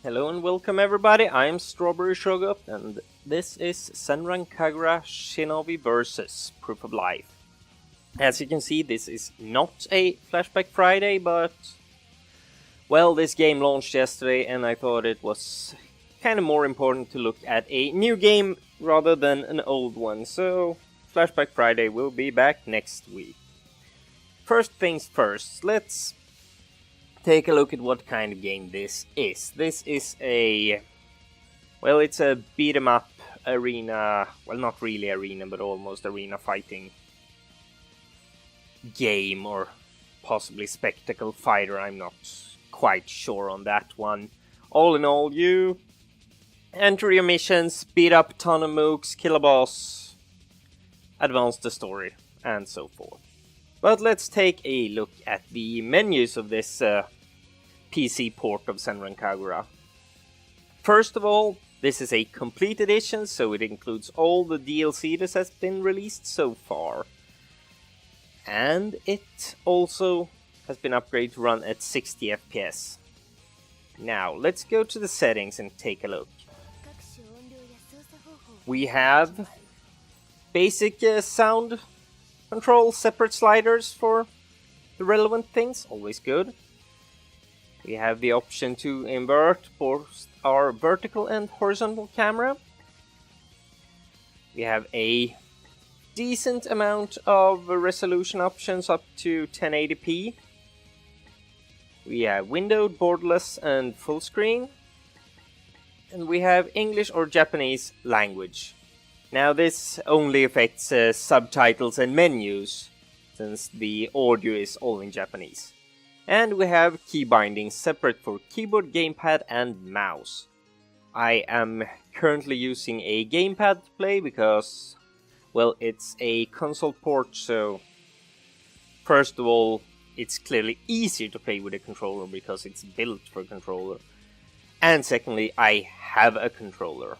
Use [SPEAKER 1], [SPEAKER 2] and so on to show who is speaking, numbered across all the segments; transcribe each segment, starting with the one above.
[SPEAKER 1] Hello and welcome everybody, I'm Strawberry Shoggoth and this is Senran Kagura Shinovi Versus Proof of Life. As you can see, this is not a Flashback Friday, but well, this game launched yesterday and I thought it was kind of more important to look at a new game rather than an old one, so Flashback Friday will be back next week. First things first, let's take a look at what kind of game this is. This is a... well, it's a beat-em-up arena... well, not really arena, but almost arena fighting game, or possibly spectacle fighter, I'm not quite sure on that one. All in all, you enter your missions, beat up a ton of mooks, kill a boss, advance the story, and so forth. But let's take a look at the menus of this PC port of Senran Kagura. First of all, this is a complete edition, so it includes all the DLC that has been released so far. And it also has been upgraded to run at 60 FPS. Now, let's go to the settings and take a look. We have basic sound control, separate sliders for the relevant things, always good. We have the option to invert both our vertical and horizontal camera. We have a decent amount of resolution options up to 1080p. We have windowed, borderless, and full screen. And we have English or Japanese language. Now this only affects subtitles and menus, since the audio is all in Japanese. And we have key bindings separate for keyboard, gamepad, and mouse. I am currently using a gamepad to play because, well, it's a console port, so first of all, it's clearly easier to play with a controller because it's built for a controller. And secondly, I have a controller.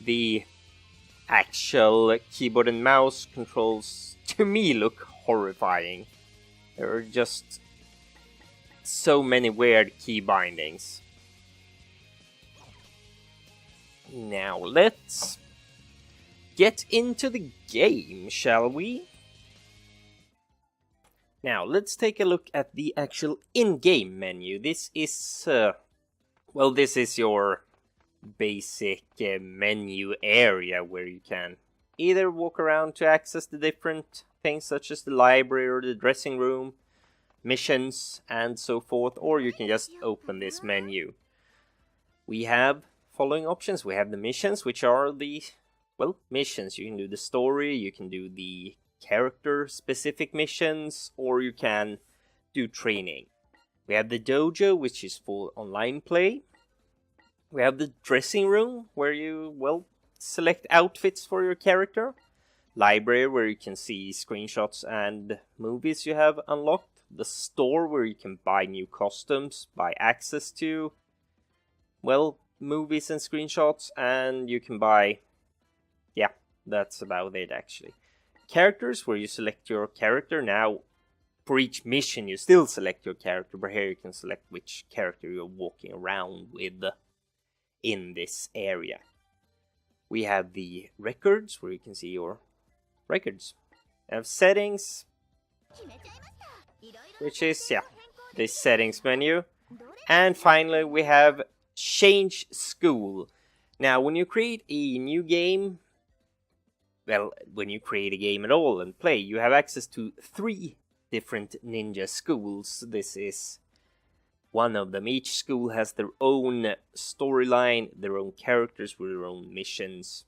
[SPEAKER 1] The actual keyboard and mouse controls, to me, look horrifying. There are just so many weird key bindings. Now, let's get into the game, shall we? Now, let's take a look at the actual in-game menu. This is, well, this is your basic menu area where you can either walk around to access the different things such as the library or the dressing room, missions, and so forth, or you can just open this menu. We have following options. We have the missions, which are the, well, missions. You can do the story, you can do the character-specific missions, or you can do training. We have the dojo, which is for online play. We have the dressing room, where you, well, select outfits for your character. Library, where you can see screenshots and movies you have unlocked. The store, where you can buy new costumes, buy access to, well, movies and screenshots, and you can buy, yeah, that's about it actually. Characters, where you select your character. Now, for each mission you still select your character, but here you can select which character you're walking around with in this area. We have the records, where you can see your records. We have settings, which is, yeah, this settings menu. And finally we have change school. Now, when you create a new game, well, when you create a game at all and play, you have access to 3 different ninja schools. This is one of them. Each school has their own storyline, their own characters with their own missions.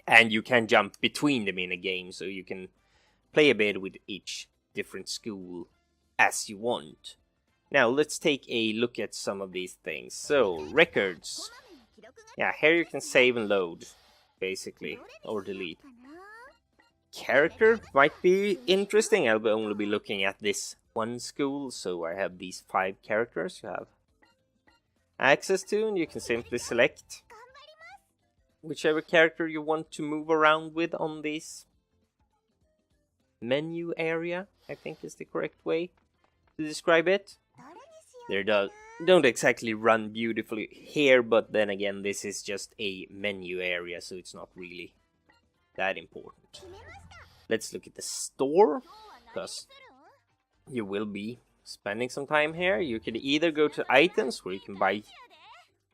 [SPEAKER 1] And you can jump between them in a game, so you can play a bit with each different school as you want. Now, let's take a look at some of these things. So, records. Yeah, here you can save and load, basically, or delete. Character might be interesting. I'll only be looking at this one school, so I have these 5 characters you have access to, and you can simply select whichever character you want to move around with on this menu area, I think is the correct way to describe it. They don't exactly run beautifully here, but then again, this is just a menu area, so it's not really that important. Let's look at the store, because you will be spending some time here. You can either go to items, where you can buy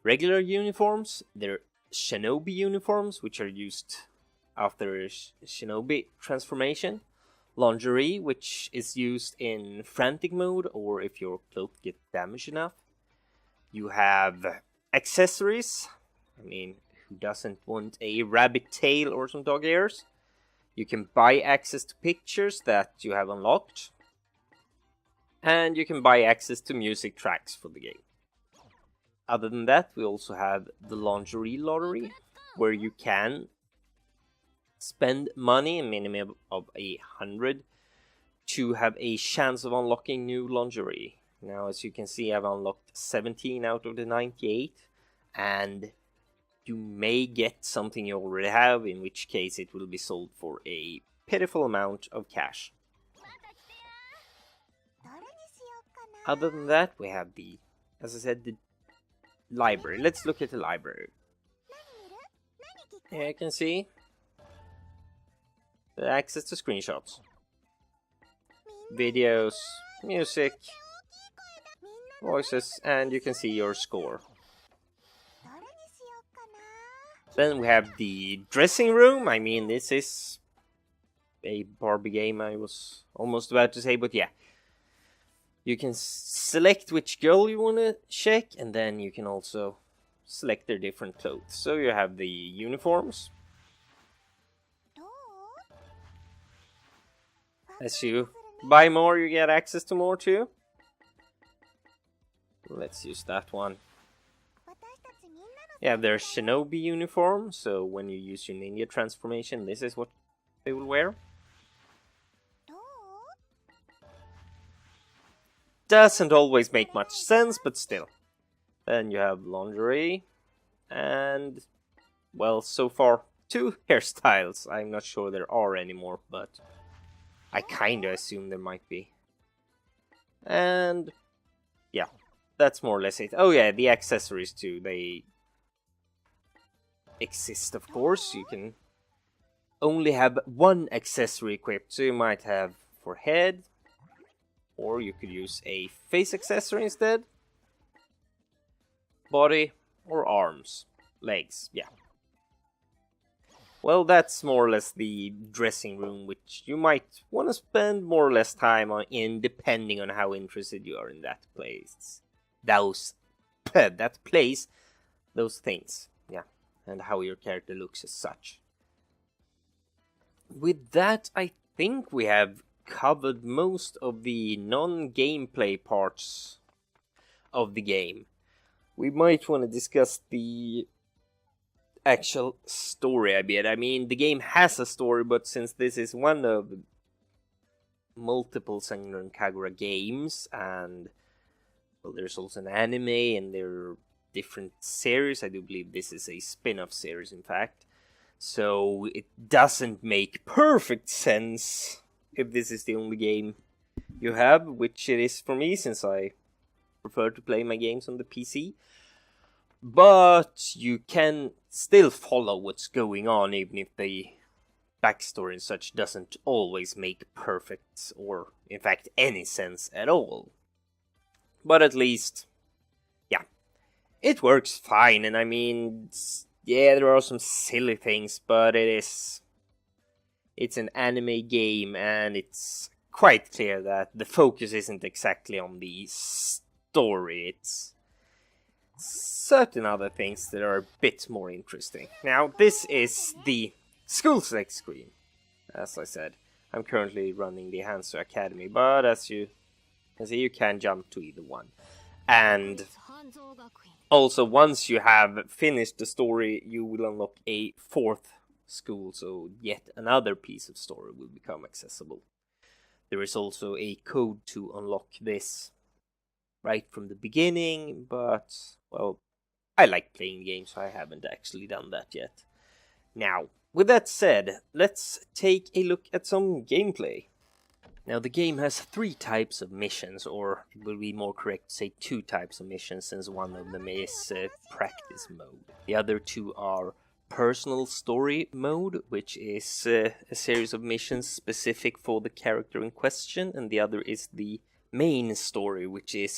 [SPEAKER 1] regular uniforms. They're shinobi uniforms, which are used after shinobi transformation. Lingerie, which is used in frantic mode, or if your cloak gets damaged enough. You have accessories. I mean, who doesn't want a rabbit tail or some dog ears? You can buy access to pictures that you have unlocked. And you can buy access to music tracks for the game. Other than that, we also have the lingerie lottery, where you can spend money, a minimum of 100, to have a chance of unlocking new lingerie. Now, as you can see, I've unlocked 17 out of the 98, and you may get something you already have, in which case it will be sold for a pitiful amount of cash. Other than that, we have the, as I said, the library. Let's look at the library. Here you can see the access to screenshots, videos, music, voices, and you can see your score. Then we have the dressing room. I mean, this is a Barbie game, I was almost about to say, but yeah. You can select which girl you want to check, and then you can also select their different clothes. So you have the uniforms. As you buy more, you get access to more too. Let's use that one. Yeah, their shinobi uniform, so when you use your ninja transformation, this is what they will wear. Doesn't always make much sense, but still. Then you have lingerie, and, well, so far, 2 hairstyles. I'm not sure there are anymore, but I kinda assume there might be. And, yeah, that's more or less it. Oh yeah, the accessories too, they exist, of course. You can only have one accessory equipped, so you might have for head, or you could use a face accessory instead. Body or arms. Legs, yeah. Well, that's more or less the dressing room, which you might want to spend more or less time on depending on how interested you are in that place. That place, those things, yeah. And how your character looks as such. With that, I think we have covered most of the non-gameplay parts of the game. We might want to discuss the actual story a bit. I mean, the game has a story, but since this is one of multiple Senran Kagura games, and well, there's also an anime, and there are different series. I do believe this is a spin-off series, in fact. So it doesn't make perfect sense if this is the only game you have, which it is for me, since I prefer to play my games on the PC. But you can still follow what's going on, even if the backstory and such doesn't always make perfect, or in fact any sense at all. But at least, yeah, it works fine, and I mean, yeah, there are some silly things, but it's an anime game, and it's quite clear that the focus isn't exactly on the story. It's certain other things that are a bit more interesting. Now, this is the school select screen. As I said, I'm currently running the Hanzo Academy, but as you can see, you can jump to either one. And also, once you have finished the story, you will unlock a 4th school, so yet another piece of story will become accessible. There is also a code to unlock this right from the beginning, but, well, I like playing games, so I haven't actually done that yet. Now, with that said, let's take a look at some gameplay. Now the game has 3 types of missions, or it will be more correct to say 2 types of missions, since one of them is practice mode. The other 2 are personal story mode, which is a series of missions specific for the character in question, and the other is the main story, which is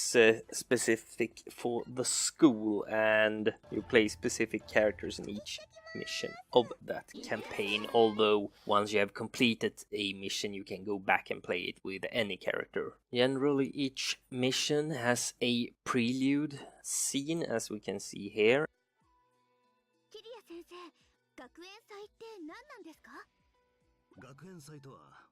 [SPEAKER 1] specific for the school, and you play specific characters in each mission of that campaign, although once you have completed a mission you can go back and play it with any character. Generally each mission has a prelude scene, as we can see here.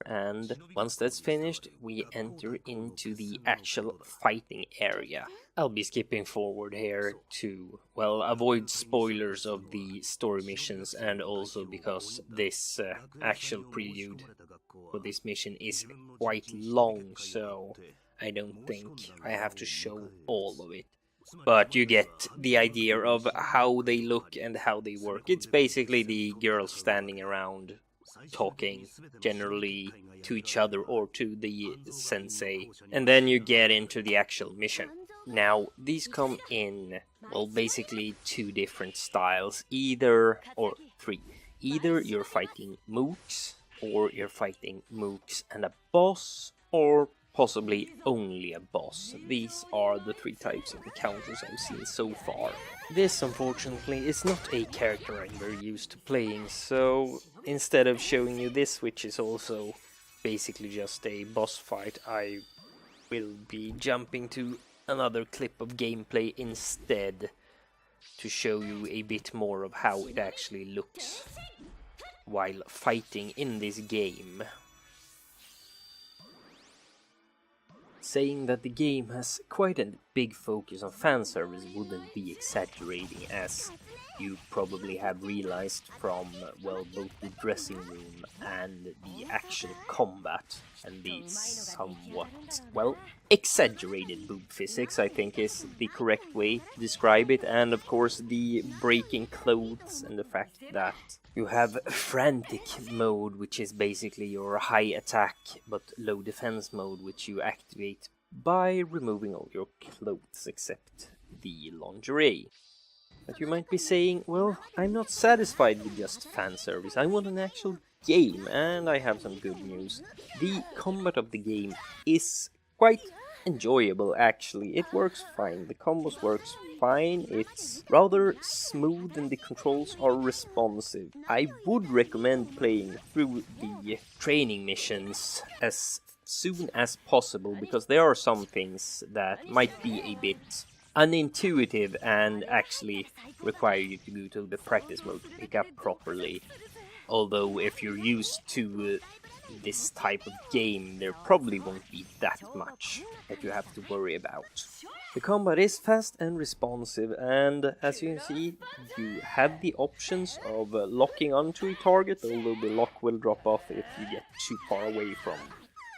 [SPEAKER 1] And once that's finished, we enter into the actual fighting area. I'll be skipping forward here to, well, avoid spoilers of the story missions, and also because this actual prelude for this mission is quite long, so I don't think I have to show all of it. But you get the idea of how they look and how they work. It's basically the girls standing around talking generally to each other or to the sensei, and then you get into the actual mission. Now these come in, well, basically 2 different styles, either you're fighting mooks, or you're fighting mooks and a boss, or possibly only a boss. These are the 3 types of encounters I've seen so far. This, unfortunately, is not a character I'm very used to playing, so instead of showing you this, which is also basically just a boss fight, I will be jumping to another clip of gameplay instead to show you a bit more of how it actually looks while fighting in this game. Saying that the game has quite a big focus on fan service wouldn't be exaggerating, as you probably have realized from, well, both the dressing room and the actual combat, and the somewhat, well, exaggerated boob physics, I think is the correct way to describe it, and of course the breaking clothes and the fact that you have frantic mode, which is basically your high attack but low defense mode, which you activate by removing all your clothes except the lingerie. But you might be saying, well, I'm not satisfied with just fan service, I want an actual game, and I have some good news. The combat of the game is quite enjoyable, actually. It works fine, the combos works fine, it's rather smooth and the controls are responsive. I would recommend playing through the training missions as soon as possible, because there are some things that might be a bit unintuitive and actually require you to go to the practice mode to pick up properly. Although if you're used to this type of game, there probably won't be that much that you have to worry about. The combat is fast and responsive, and as you can see, you have the options of locking onto a target, although the lock will drop off if you get too far away from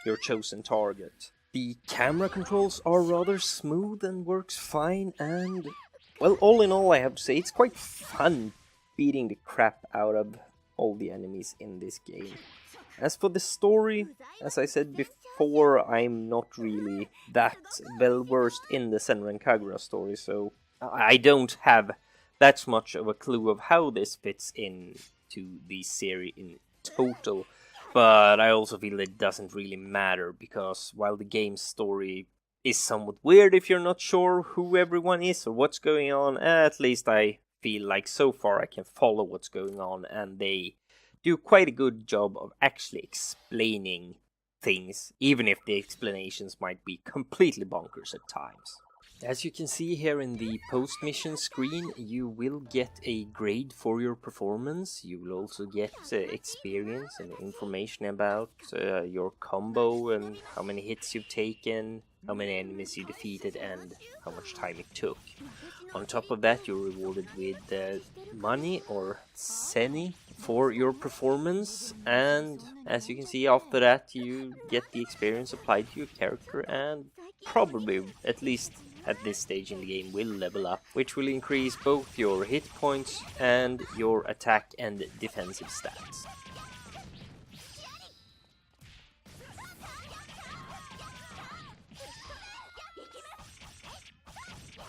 [SPEAKER 1] your chosen target. The camera controls are rather smooth and works fine, and, well, all in all I have to say it's quite fun beating the crap out of all the enemies in this game. As for the story, as I said before, I'm not really that well versed in the Senran Kagura story, so I don't have that much of a clue of how this fits into the series in total. But I also feel it doesn't really matter, because while the game's story is somewhat weird if you're not sure who everyone is or what's going on, at least I feel like so far I can follow what's going on, and they do quite a good job of actually explaining things, even if the explanations might be completely bonkers at times. As you can see here in the post-mission screen, you will get a grade for your performance. You will also get experience and information about your combo and how many hits you've taken, how many enemies you defeated, and how much time it took. On top of that, you're rewarded with money or seni for your performance, and as you can see, after that you get the experience applied to your character, and probably, at least at this stage in the game, will level up, which will increase both your hit points and your attack and defensive stats.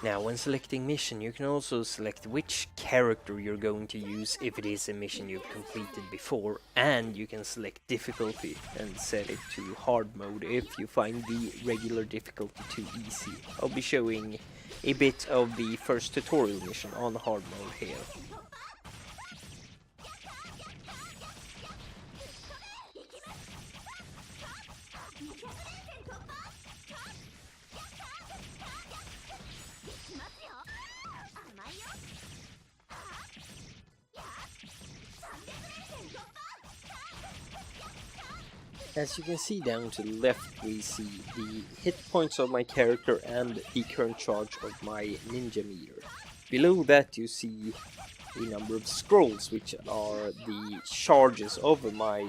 [SPEAKER 1] Now, when selecting mission, you can also select which character you're going to use if it is a mission you've completed before, and you can select difficulty and set it to hard mode if you find the regular difficulty too easy. I'll be showing a bit of the first tutorial mission on hard mode here. As you can see down to the left, we see the hit points of my character and the current charge of my ninja meter. Below that you see a number of scrolls, which are the charges of my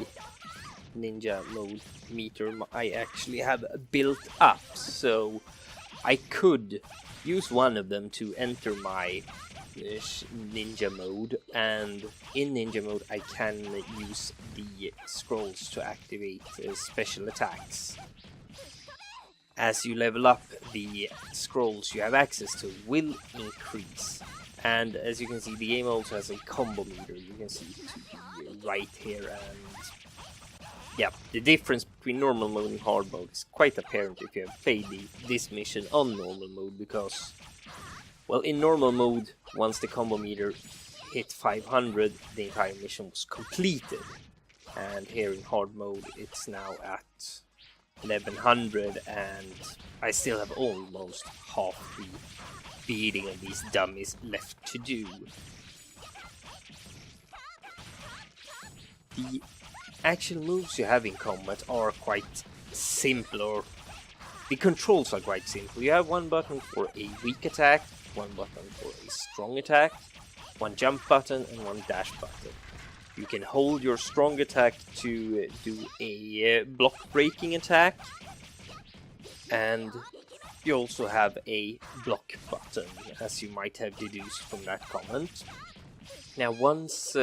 [SPEAKER 1] ninja mode meter I actually have built up. So I could use one of them to enter my ninja mode, and in ninja mode I can use the scrolls to activate special attacks. As you level up, the scrolls you have access to will increase, and as you can see, the game also has a combo meter. You can see to the right here, and yeah, the difference between normal mode and hard mode is quite apparent if you have played this mission on normal mode, because well, in normal mode, once the combo meter hit 500, the entire mission was completed. And here in hard mode, it's now at 1100, and I still have almost half the beating of these dummies left to do. The actual moves you have in combat are quite simple, or the controls are quite simple. You have one button for a weak attack, one button for a strong attack, one jump button and one dash button. You can hold your strong attack to do a block breaking attack, and you also have a block button, as you might have deduced from that comment. Now once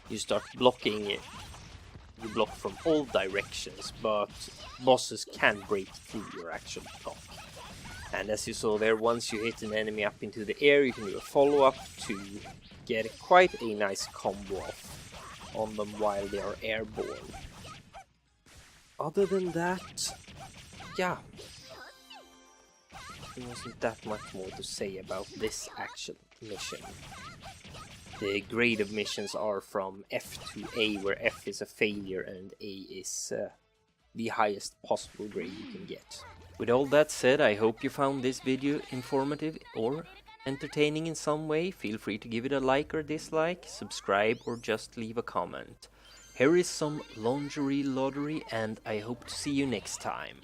[SPEAKER 1] you start blocking, you block from all directions, but bosses can break through your actual block. And as you saw there, once you hit an enemy up into the air, you can do a follow-up to get quite a nice combo off on them while they are airborne. Other than that, yeah, there wasn't that much more to say about this actual mission. The grade of missions are from F to A, where F is a failure and A is the highest possible grade you can get. With all that said, I hope you found this video informative or entertaining in some way. Feel free to give it a like or dislike, subscribe, or just leave a comment. Here is some lingerie lottery, and I hope to see you next time.